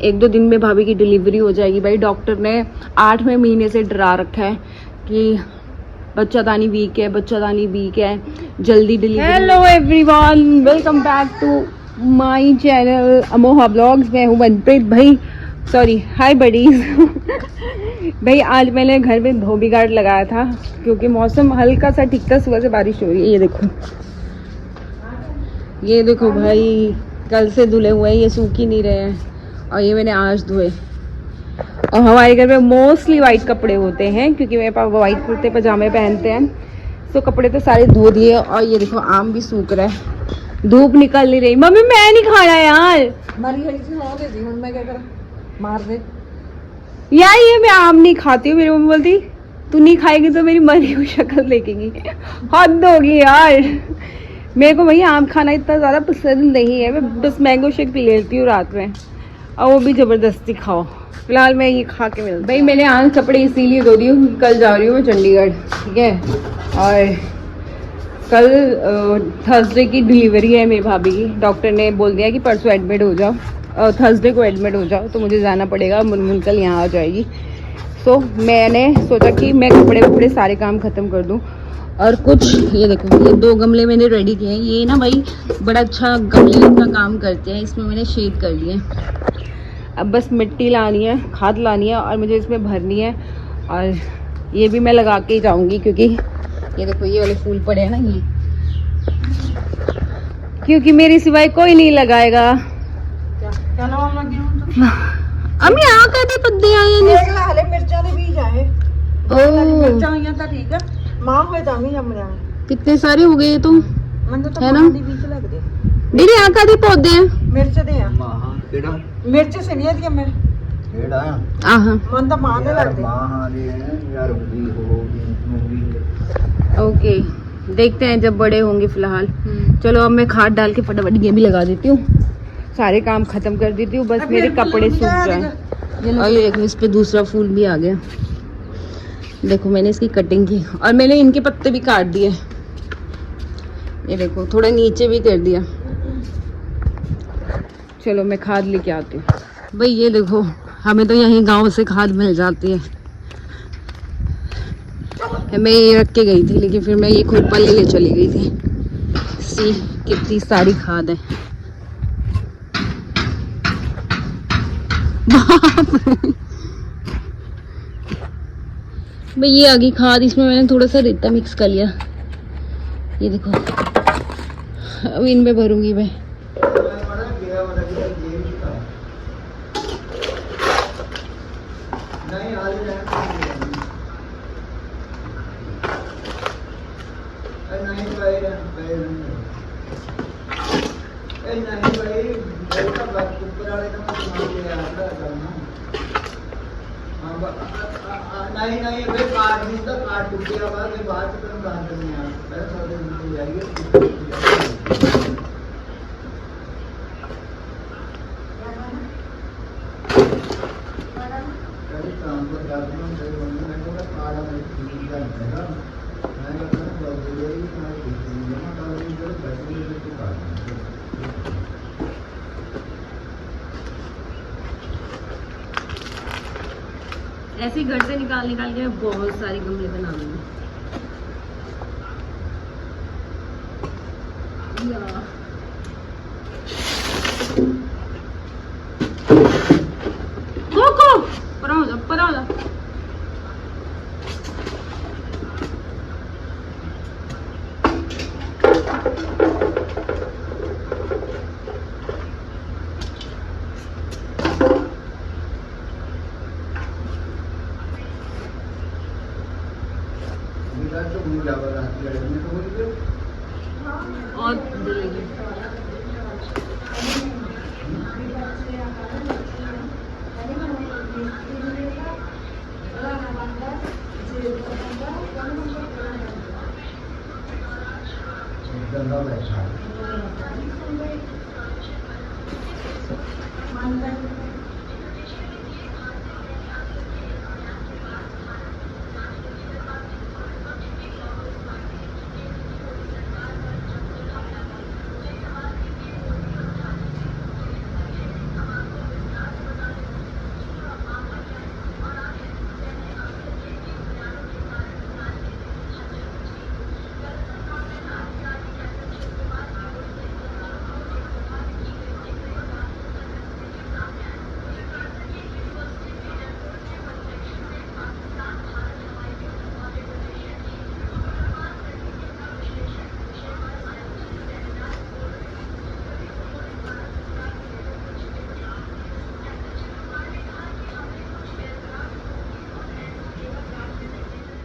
1-2 दिन में भाभी की डिलीवरी हो जाएगी। भाई डॉक्टर ने 8वें महीने से डरा रखा है कि बच्चादानी वीक है, बच्चादानी वीक है, जल्दी delivery. Hello everyone, welcome back to my channel Amoha blogs. मैं हूँ मनप्रीत भाई, सॉरी हाय बडीज। भाई आज मैंने घर में धोबी गार्ड लगाया था क्योंकि मौसम हल्का सा ठीक था, सुबह से बारिश हो रही है। ये देखो भाई, कल से धुले हुए हैं, ये सूख ही नहीं रहे हैं और ये मैंने आज धोए। और हमारे घर में मोस्टली वाइट कपड़े होते हैं क्योंकि मेरे पापा वाइट कुर्ते पजामे पहनते हैं, तो कपड़े तो सारे धो दिए। और ये देखो आम भी सूख रहा है, धूप निकल नहीं रही। मम्मी मैं नहीं खाना यार, मैं क्या करूं, मार दे यार। ये मैं आम नहीं खाती हूँ, मेरी मम्मी बोलती तू नहीं खाएगी तो मेरी मरी हुई शक्ल देखेगी। हद होगी यार, मेरे को भैया आम खाना इतना ज़्यादा पसंद नहीं है। मैं बस मैंगो शेक पी लेती हूँ रात में, और वो भी ज़बरदस्ती खाओ। फिलहाल मैं ये खा के मिलती। भाई मैंने आज कपड़े इसीलिए धो दिए, कल जा रही हूँ मैं चंडीगढ़, ठीक है। और कल थर्सडे की डिलीवरी है मेरी भाभी की। डॉक्टर ने बोल दिया कि परसों एडमिट हो जाओ, थर्सडे को एडमिट हो जाओ, तो मुझे जाना पड़ेगा। मुनमुन कल यहाँ आ जाएगी। तो मैंने सोचा कि मैं कपड़े सारे काम ख़त्म कर दूँ। और कुछ ये देखो, ये 2 गमले मैंने रेडी किए हैं। ये ना भाई बड़ा अच्छा गमले का काम करते हैं, इसमें मैंने शेड कर लिए। अब बस मिट्टी लानी है, खाद लानी है और मुझे इसमें भरनी है। और ये भी मैं लगा के ही जाऊंगी क्योंकि ये देखो ये वाले फूल पड़े हैं ना, ये क्योंकि मेरी सिवाय कोई नहीं लगाएगा। क्या नाम अम्मी आ कहते पत्ते आए ने मिर्चा दे बीज आए। ओ मिर्चा आईया था, ठीक है मां होए ਤਾਂ ਵੀ ਜੰਮ ਜਾਣਾ। कितने सारे हो गए तुम, है ना दीदी? आका दी पौधे हैं, मिर्च दे हैं। मां केड़ा मिर्च सनिया दी मैं केड़ा आहा मन ਤਾਂ मां ਦੇ ਲੱਗਦੇ। मां ਦੇ यार होगी। ओके देखते हैं जब बड़े होंगे। फिलहाल चलो अब मैं खाद डाल के फटाफट ये भी लगा देती हूँ, सारे काम खत्म कर देती हूँ, बस मेरे कपड़े सूख जाए। और ये देखो इस पे दूसरा फूल भी आ गया। देखो मैंने इसकी कटिंग की और मैंने इनके पत्ते भी काट दिए। ये देखो थोड़ा नीचे भी कर दिया। चलो मैं खाद लेके आती हूँ। भाई ये देखो हमें तो यहीं गांव से खाद मिल जाती है। मैं ये रख के गई थी लेकिन फिर मैं ये खुरपा ले चली गई थी। सी कितनी सारी खाद है। भाई ये आ गई खाद, इसमें मैंने थोड़ा सा रेता मिक्स कर लिया। ये देखो अब इनमें भरूंगी मैं। नहीं भाई कार्ड नहीं था, कार्ड टूट गया बाद में बात करने बात करनी है मेरे साथ मिल जाएगी। कभी काम पर जाते हैं तो बोलने में तो कार्ड में ठीक है मैं कहता हूं बोल दे ये मैं जमा कर दूं जो पैसे दे तो कार्ड ऐसे घर से निकाल के मैं बहुत सारे गमले बना लूंगी। कोको पर आ जा। और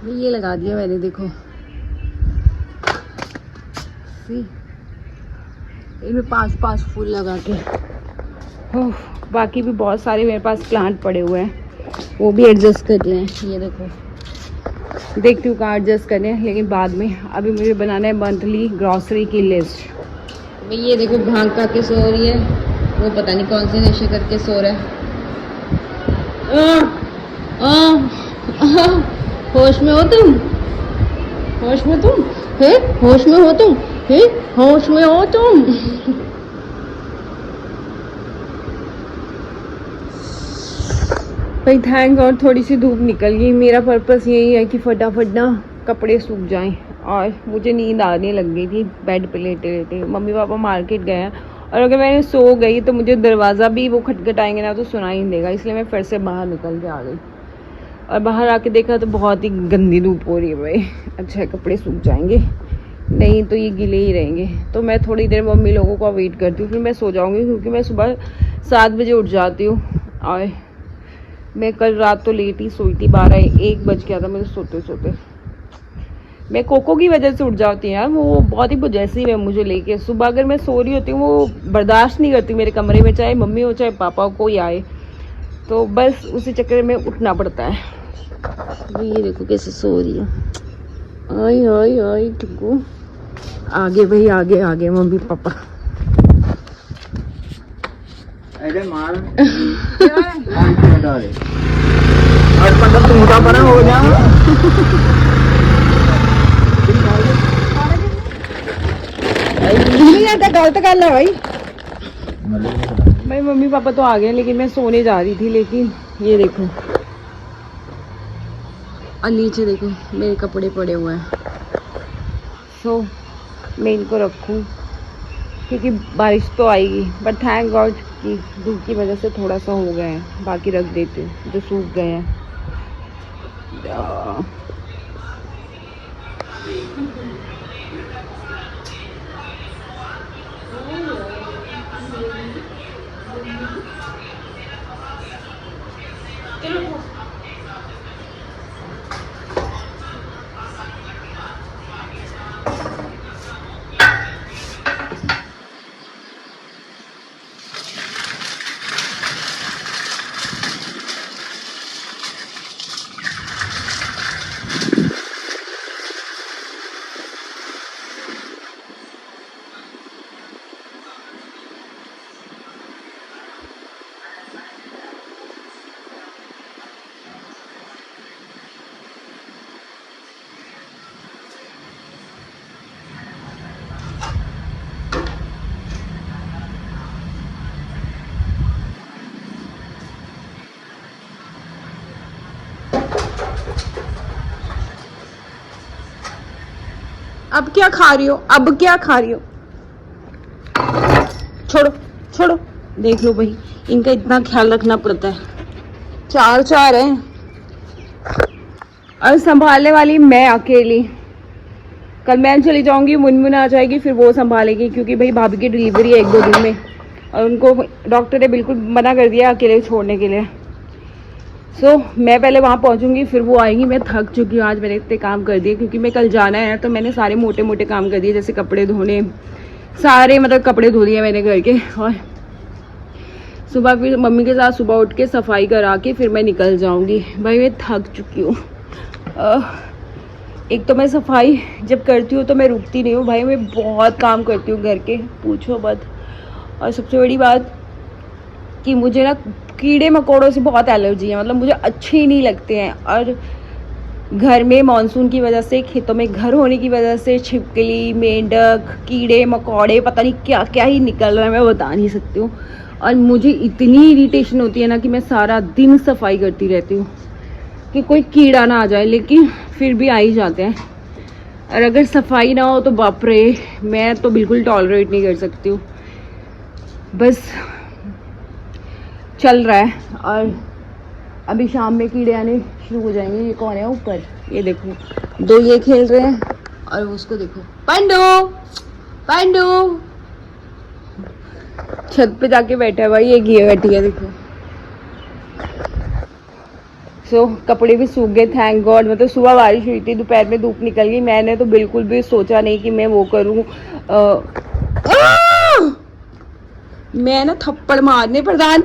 ये लगा दिया मैंने, देखो सी, इनमें 5-5 फूल लगा के। बाकी भी बहुत सारे मेरे पास प्लांट पड़े हुए हैं, वो भी एडजस्ट कर रहे हैं। ये देखो, देखती हूँ कहाँ एडजस्ट करने, लेकिन बाद में। अभी मुझे बनाना है मंथली ग्रॉसरी की लिस्ट। ये देखो भांग का के सो रही है, वो पता नहीं कौन से नशे करके सो रहा है। होश में हो तुम? होश में तुम है? होश में हो तुम है? होश में हो तुम? भाई थैंक गॉड थोड़ी सी धूप निकल गई। मेरा पर्पस यही है कि फटाफट ना कपड़े सूख जाएं, और मुझे नींद आने लग गई थी बेड पे लेटे लेटे। मम्मी पापा मार्केट गए हैं, और अगर मैं सो गई तो मुझे दरवाज़ा भी वो खटखटाएंगे ना तो सुनाई नहीं देगा, इसलिए मैं फिर से बाहर निकल के आ गई। और बाहर आके देखा तो बहुत ही गंदी धूप हो रही है भाई। अच्छा कपड़े सूख जाएंगे, नहीं तो ये गिले ही रहेंगे। तो मैं थोड़ी देर मम्मी लोगों को वेट करती हूँ, फिर मैं सो जाऊँगी, क्योंकि मैं सुबह 7 बजे उठ जाती हूँ। और मैं कल रात तो लेट ही सोई थी, 12-1 बज गया था मुझे सोते सोते। मैं कोको की वजह से उठ जाती हूँ यार, वो बहुत ही पॉजेसिव है मुझे लेके। सुबह अगर मैं सो रही होती हूँ वो बर्दाश्त नहीं करती मेरे कमरे में, चाहे मम्मी हो चाहे पापा हो, कोई आए, तो बस उसी चक्कर में उठना पड़ता है। ये देखो कैसे सो रही है। आई आई आई टिकू, आगे भाई आगे आगे मम्मी पापा। अरे मार आज 15 तुम उठा पड़ा हो जा। गलत गल है भाई। भाई मम्मी पापा तो आ गए, लेकिन मैं सोने जा रही थी। लेकिन ये देखो, और नीचे देखो मेरे कपड़े पड़े हुए हैं, सो मैं इनको रखूं क्योंकि बारिश तो आएगी। बट थैंक गॉड कि धूप की वजह से थोड़ा सा हो गया है, बाकी रख देती हूँ जो सूख गए हैं। अब क्या खा रही हो? अब क्या खा रही हो? छोड़ो छोड़ो। देख लो भाई, इनका इतना ख्याल रखना पड़ता है। 4 हैं और संभालने वाली मैं अकेली। कल मैं चली जाऊंगी, मुनमुन आ जाएगी, फिर वो संभालेगी, क्योंकि भाई भाभी की डिलीवरी है 1-2 दिन में, और उनको डॉक्टर ने बिल्कुल मना कर दिया अकेले छोड़ने के लिए। सो मैं पहले वहाँ पहुँचूंगी, फिर वो आएंगी। मैं थक चुकी हूँ, आज मैंने इतने काम कर दिए, क्योंकि मैं कल जाना है। तो मैंने सारे मोटे मोटे काम कर दिए, जैसे कपड़े धोने, सारे मतलब कपड़े धो दिए मैंने घर के। और सुबह फिर मम्मी के साथ सुबह उठ के सफाई करा के फिर मैं निकल जाऊँगी। भाई मैं थक चुकी हूँ। एक तो मैं सफाई जब करती हूँ तो मैं रुकती नहीं हूँ भाई, मैं बहुत काम करती हूँ घर के, पूछो मत। और सबसे बड़ी बात कि मुझे ना कीड़े मकोड़ों से बहुत एलर्जी है, मतलब मुझे अच्छे ही नहीं लगते हैं। और घर में मानसून की वजह से, खेतों में घर होने की वजह से छिपकली, मेंढक, कीड़े मकोड़े, पता नहीं क्या क्या ही निकल रहा है, मैं बता नहीं सकती हूँ। और मुझे इतनी इरिटेशन होती है ना कि मैं सारा दिन सफाई करती रहती हूँ कि कोई कीड़ा ना आ जाए, लेकिन फिर भी आ ही जाते हैं। और अगर सफाई ना हो तो बाप रे, मैं तो बिल्कुल टॉलरेट नहीं कर सकती हूँ। बस चल रहा है। और अभी शाम में कीड़े आने शुरू हो जाएंगे। ये कौन है ऊपर? ये देखो 2 ये खेल रहे हैं, और उसको देखो, पांडू पांडू छत पे जाके बैठा है भाई। ये घिए बैठी है देखो। सो कपड़े भी सूख गए, थैंक गॉड। मतलब सुबह बारिश हुई थी, दोपहर में धूप निकल गई। मैंने तो बिल्कुल भी सोचा नहीं कि मैं वो करूँ। मैं ना थप्पड़ मारने प्रधान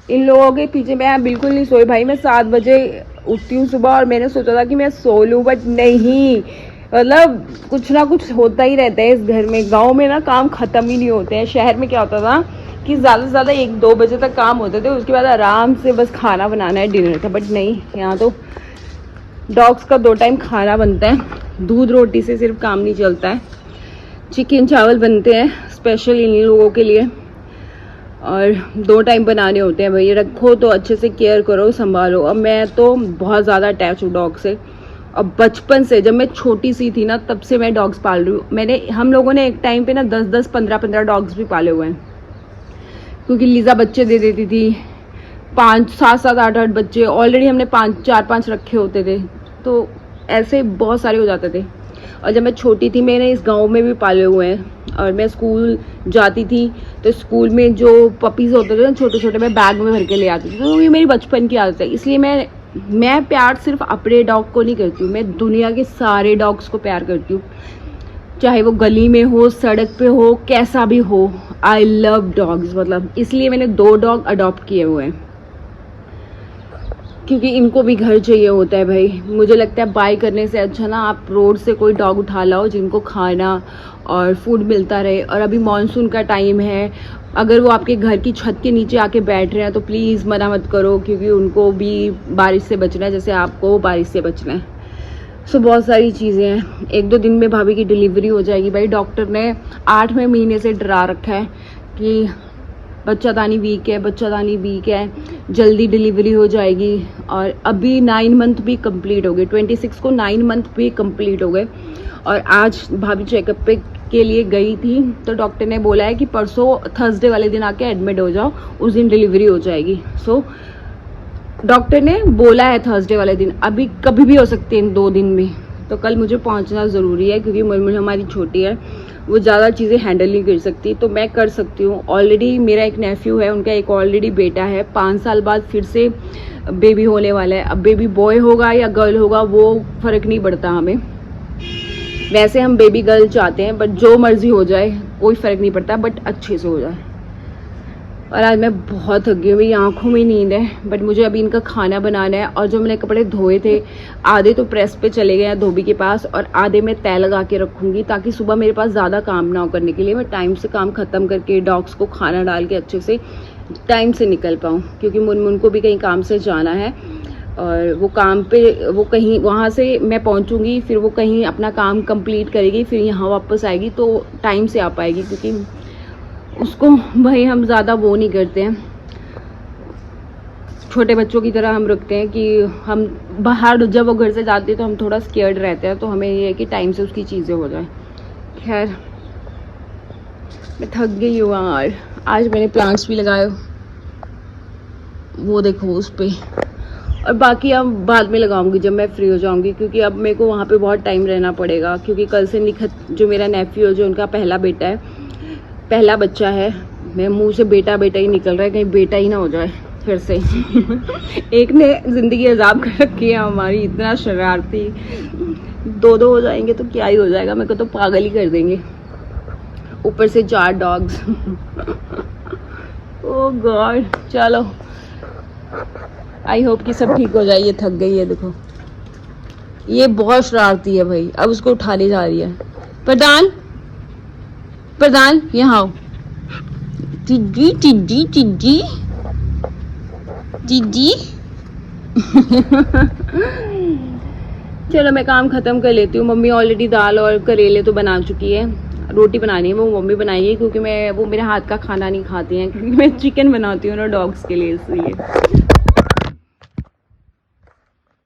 इन लोगों के पीछे। मैं बिल्कुल नहीं सोई भाई, मैं 7 बजे उठती हूँ सुबह और मैंने सोचा था कि मैं सो लूँ, बट नहीं। मतलब कुछ ना कुछ होता ही रहता है इस घर में। गांव में ना काम खत्म ही नहीं होते हैं। शहर में क्या होता था कि ज़्यादा से ज़्यादा 1-2 बजे तक काम होते थे, उसके बाद आराम से बस खाना बनाना है, डिनर था। बट नहीं, यहाँ तो डॉग्स का 2 टाइम खाना बनता है। दूध रोटी से सिर्फ काम नहीं चलता है। चिकन चावल बनते हैं स्पेशल इन लोगों के लिए, और 2 टाइम बनाने होते हैं भाई। रखो तो अच्छे से केयर करो, संभालो। अब मैं तो बहुत ज़्यादा अटैच हूँ डॉग से। अब बचपन से, जब मैं छोटी सी थी ना, तब से मैं डॉग्स पाल रही हूँ। हम लोगों ने एक टाइम पे ना 10-10, 15-15 डॉग्स भी पाले हुए हैं, क्योंकि लीजा बच्चे दे देती थी। 5, 7, 8 बच्चे ऑलरेडी हमने 4-5 रखे होते थे, तो ऐसे बहुत सारे हो जाते थे। और जब मैं छोटी थी, मैंने इस गांव में भी पाले हुए हैं। और मैं स्कूल जाती थी तो स्कूल में जो पपीज़ होते थे ना छोटे छोटे, मैं बैग में भर के ले आती थी। तो ये मेरी बचपन की आदत है। इसलिए मैं प्यार सिर्फ अपने डॉग को नहीं करती हूँ, मैं दुनिया के सारे डॉग्स को प्यार करती हूँ, चाहे वो गली में हो, सड़क पे हो, कैसा भी हो। I love dogs. मतलब इसलिए मैंने 2 डॉग अडॉप्ट किए हुए हैं, क्योंकि इनको भी घर चाहिए होता है भाई। मुझे लगता है बाय करने से अच्छा ना आप रोड से कोई डॉग उठा लाओ, जिनको खाना और फूड मिलता रहे। और अभी मॉनसून का टाइम है, अगर वो आपके घर की छत के नीचे आके बैठ रहे हैं तो प्लीज़ मना मत करो, क्योंकि उनको भी बारिश से बचना है, जैसे आपको बारिश से बचना है। सो बहुत सारी चीज़ें हैं। 1-2 दिन में भाभी की डिलीवरी हो जाएगी भाई। डॉक्टर ने 8वें महीने से डरा रखा है कि बच्चादानी वीक है, जल्दी डिलीवरी हो जाएगी। और अभी 9 मंथ भी कंप्लीट हो गए, 26 को 9 मंथ भी कंप्लीट हो गए। और आज भाभी चेकअप के लिए गई थी, तो डॉक्टर ने बोला है कि परसों थर्सडे वाले दिन आके एडमिट हो जाओ, उस दिन डिलीवरी हो जाएगी। सो डॉक्टर ने बोला है थर्सडे वाले दिन, अभी कभी भी हो सकती है इन 2 दिन में। तो कल मुझे पहुंचना ज़रूरी है, क्योंकि मुरमुर हमारी छोटी है, वो ज़्यादा चीज़ें हैंडल नहीं कर सकती, तो मैं कर सकती हूँ। ऑलरेडी मेरा एक नेफ्यू है, उनका एक ऑलरेडी बेटा है। 5 साल बाद फिर से बेबी होने वाला है। अब बेबी बॉय होगा या गर्ल होगा वो फ़र्क नहीं पड़ता हमें। वैसे हम बेबी गर्ल चाहते हैं, बट जो मर्जी हो जाए कोई फ़र्क नहीं पड़ता, बट अच्छे से हो जाए। और आज मैं बहुत थक गई हूँ, मेरी आँखों में नींद है। बट मुझे अभी इनका खाना बनाना है। और जो मैंने कपड़े धोए थे, आधे तो प्रेस पे चले गए हैं धोबी के पास, और आधे मैं तय लगा के रखूँगी, ताकि सुबह मेरे पास ज़्यादा काम ना हो करने के लिए। मैं टाइम से काम ख़त्म करके डॉग्स को खाना डाल के अच्छे से टाइम से निकल पाऊँ, क्योंकि मुनमुन को भी कहीं काम से जाना है। और वो काम पे, वो कहीं वहाँ से मैं पहुँचूँगी, फिर वो कहीं अपना काम कंप्लीट करेगी, फिर यहाँ वापस आएगी, तो टाइम से आ पाएगी। क्योंकि उसको भाई हम ज़्यादा वो नहीं करते हैं, छोटे बच्चों की तरह हम रखते हैं कि हम बाहर जब वो घर से जाते हैं तो हम थोड़ा स्केयर्ड रहते हैं, तो हमें ये है कि टाइम से उसकी चीज़ें हो जाए। खैर मैं थक गई हूँ यार। आज मैंने प्लांट्स भी लगाए, वो देखो उस पे, और बाकी अब बाद में लगाऊंगी जब मैं फ्री हो जाऊंगी, क्योंकि अब मेरे को वहाँ पे बहुत टाइम रहना पड़ेगा। क्योंकि कल से निखत, जो मेरा नेफ्यू है, जो उनका पहला बेटा है, पहला बच्चा है, मेरे मुंह से बेटा बेटा ही निकल रहा है, कहीं बेटा ही ना हो जाए फिर से। एक ने ज़िंदगी अजाब कर रखी है हमारी, इतना शरारती। 2 हो जाएंगे तो क्या ही हो जाएगा, मेरे को तो पागल ही कर देंगे, ऊपर से 4 डॉग्स। ओह गॉड। चलो आई होप कि सब ठीक हो जाए। ये थक गई है, देखो ये बहुत शरारती है भाई। अब उसको उठाने जा रही है। प्रधान यहाँ आओ। टिड्डी टिड्डी टिड्डी टिड्डी। चलो मैं काम खत्म कर लेती हूँ। मम्मी ऑलरेडी दाल और करेले तो बना चुकी है, रोटी बनानी है वो मम्मी बनाएगी, क्योंकि वो मेरे हाथ का खाना नहीं खाती हैं, क्योंकि मैं चिकन बनाती हूँ ना डॉग्स के लिए, इसलिए।